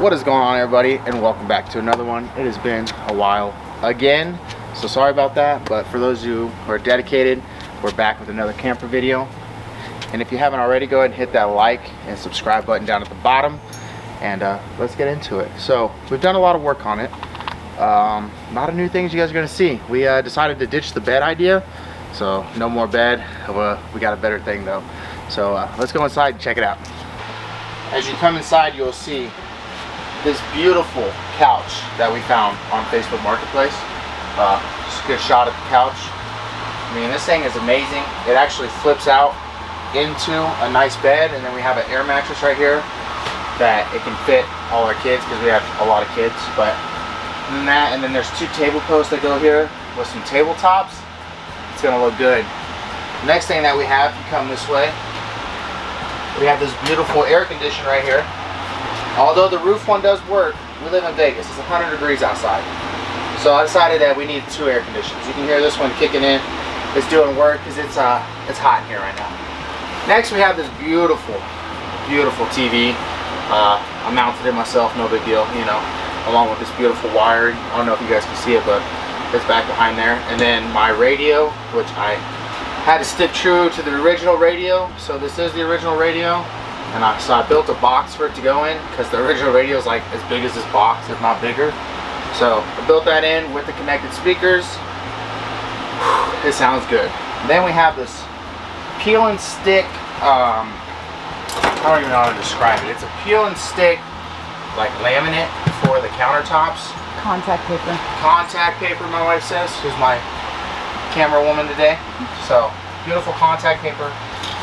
What is going on, everybody, and welcome back to another one. It has been a while again, so sorry about that, but for those of you who are dedicated, we're back with another camper video. And if you haven't already, go ahead and hit that like and subscribe button down at the bottom, and let's get into it. So we've done a lot of work on it. A lot of new things you guys are going to see. We decided to ditch the bed idea, so no more bed. We got a better thing though. So let's go inside and check it out. As you come inside, you'll see this beautiful couch that we found on Facebook Marketplace. Just a good shot at the couch. I mean, this thing is amazing. It actually flips out into a nice bed, and then we have an air mattress right here that it can fit all our kids because we have a lot of kids. But other than that, and then there's two table posts that go here with some tabletops. It's gonna look good. Next thing that we have, you come this way, we have this beautiful air conditioner right here. Although the roof one does work, we live in Vegas. It's 100 degrees outside. So I decided that we need two air conditioners. You can hear this one kicking in. It's doing work because it's hot in here right now. Next we have this beautiful, beautiful TV. I mounted it myself, no big deal, you know, along with this beautiful wiring. I don't know if you guys can see it, but it's back behind there. And then my radio, which I had to stick true to the original radio. So this is the original radio. And so I built a box for it to go in because the original radio is like as big as this box, if not bigger. So I built that in with the connected speakers. It sounds good. Then we have this peel and stick, I don't even know how to describe it. It's a peel and stick like laminate for the countertops. Contact paper. Contact paper, my wife says, who's my camera woman today. So beautiful contact paper.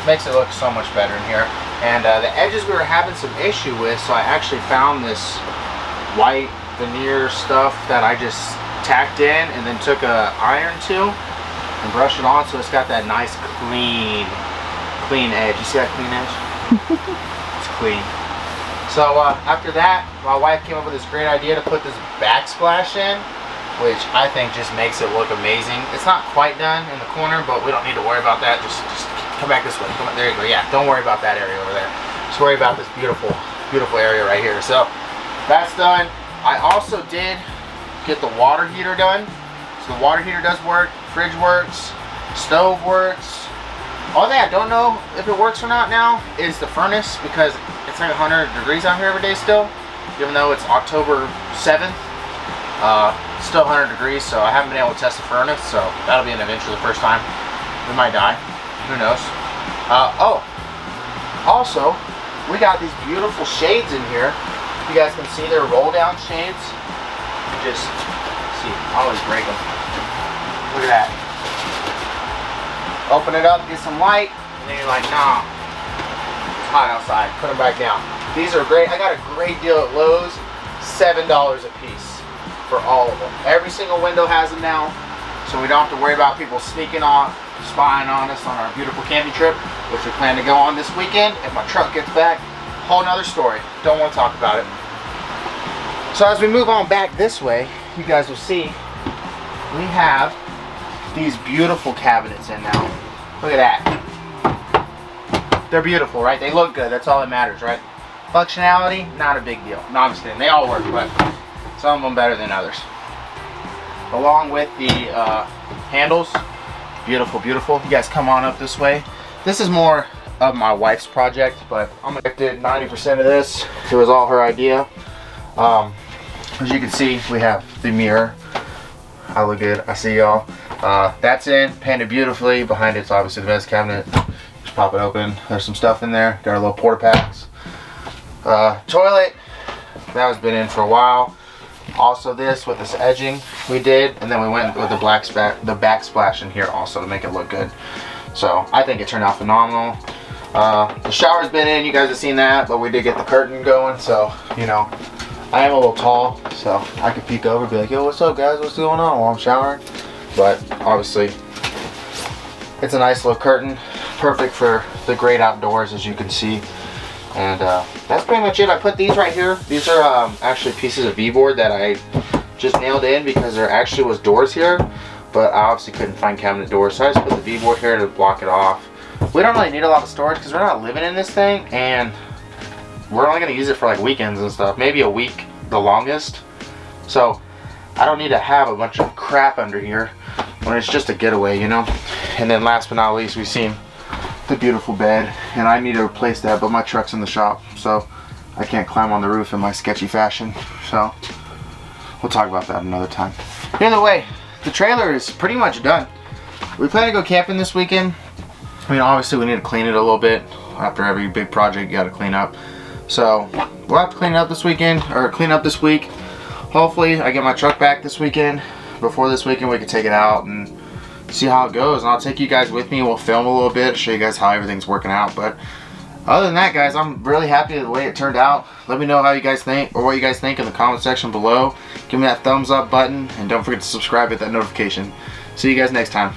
Makes it look so much better in here. And the edges we were having some issue with, so I actually found this white veneer stuff that I just tacked in and then took a iron to and brushed it on, so it's got that nice clean edge. You see that clean edge? It's clean. So after that, my wife came up with this great idea to put this backsplash in, which I think just makes it look amazing. It's not quite done in the corner, but we don't need to worry about that. Just come back this way. Come on, there you go. Yeah, don't worry about that area over there. Just worry about this beautiful, beautiful area right here. So that's done. I also did get the water heater done. So the water heater does work. Fridge works. Stove works. All that I don't know if it works or not now is the furnace, because it's like 100 degrees out here every day still, even though it's October 7th. Still 100 degrees, so I haven't been able to test the furnace, so that'll be an adventure the first time. We might die. Who knows? Oh, also, we got these beautiful shades in here. You guys can see they're roll-down shades. Just see, I always break them. Look at that. Open it up, get some light, and then you're like, nah, it's hot outside. Put them back down. These are great. I got a great deal at Lowe's. $7 a piece for all of them. Every single window has them now, so we don't have to worry about people sneaking off, spying on us on our beautiful camping trip, which we plan to go on this weekend. If my truck gets back, whole nother story. Don't want to talk about it. So as we move on back this way, you guys will see we have these beautiful cabinets in now. Look at that. They're beautiful, right? They look good. That's all that matters, right? Functionality, not a big deal. No, I'm just kidding. They all work, but some of them better than others. Along with the handles. Beautiful, beautiful. You guys come on up this way. This is more of my wife's project, but I did 90% of this. It was all her idea. As you can see, we have the mirror. I look good. I see y'all. That's in, painted beautifully. Behind it's obviously the mess cabinet. Just pop it open. There's some stuff in there. Got our little porta packs. Toilet. That has been in for a while. Also this with this edging we did, and then we went with the backsplash in here also to make it look good. So I think it turned out phenomenal. The shower's been in, you guys have seen that, but we did get the curtain going, so you know, I am a little tall, so I could peek over and be like, yo, what's up guys, what's going on while I'm showering? But obviously it's a nice little curtain, perfect for the great outdoors, as you can see. And that's pretty much it. I put these right here. These are actually pieces of V-board that I just nailed in because there actually was doors here, but I obviously couldn't find cabinet doors, so I just put the V-board here to block it off. We don't really need a lot of storage because we're not living in this thing, and we're only gonna use it for like weekends and stuff, maybe a week the longest. So I don't need to have a bunch of crap under here when it's just a getaway, you know. And then last but not least, we've seen the beautiful bed, and I need to replace that, but my truck's in the shop, so I can't climb on the roof in my sketchy fashion. So we'll talk about that another time. Either way, the trailer is pretty much done. We plan to go camping this weekend. I mean, obviously we need to clean it a little bit. After every big project, you got to clean up. So we'll have to clean it up this weekend, or clean up this week. Hopefully I get my truck back this weekend. Before this weekend we can take it out and see how it goes, and I'll take you guys with me and we'll film a little bit, show you guys how everything's working out. But other than that, guys, I'm really happy with the way it turned out. Let me know how you guys think, or what you guys think, in the comment section below. Give me that thumbs up button, and don't forget to subscribe, hit that notification. See you guys next time.